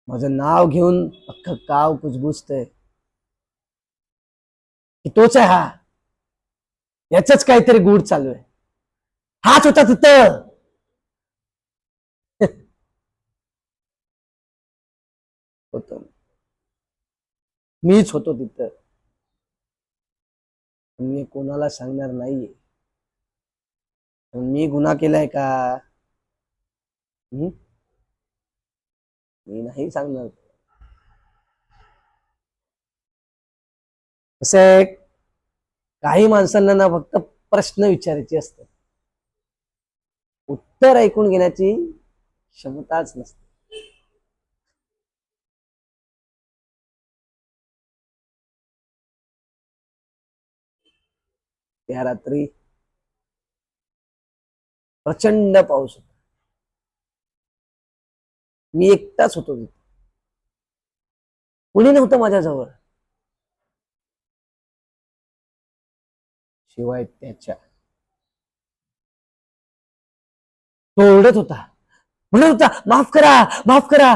माझं नाव घेऊन अख्खं गाव कुजबुजतंय की तोच आहे हा, याच काहीतरी गूढ चालू आहे. हाच होता तिथं. होतो, मीच होतो तिथं. मी कोणाला सांगणार नाहीये. मी गुन्हा केलाय का? हं? मी नाही सांगणार. कसं आहे, काही माणसांना ना फक्त प्रश्न विचारायचे असतात, उत्तर ऐकून घेण्याची क्षमताच नसते. त्या रात्री प्रचंड पाऊस होता. मी एकटाच होतो तिथे, कुणी नव्हतं माझ्याजवळ शिवाय त्याच्या. तो ओरडत होता, म्हणत होता, माफ करा, माफ करा.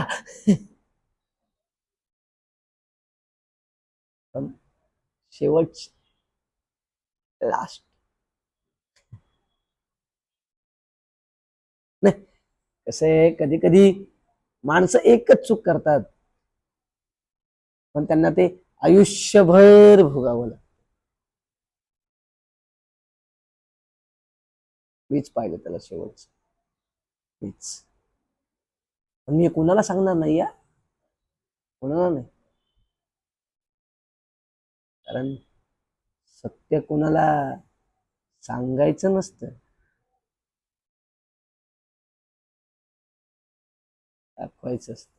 पण शेवट, लास्ट, नाही, कसं आहे, कधी कधी माणसं एकच चूक करतात, पण त्यांना ते आयुष्यभर भोगावं लागतं. मीच पाहिलं त्याला शेवटच, मीच. पण मी कुणाला सांगणार नाही या, कोणाला नाही. कारण सत्य कुणाला सांगायचं नसतं, दाखवायचं असतं.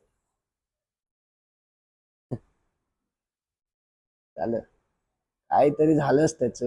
झालं, काहीतरी झालंच त्याच.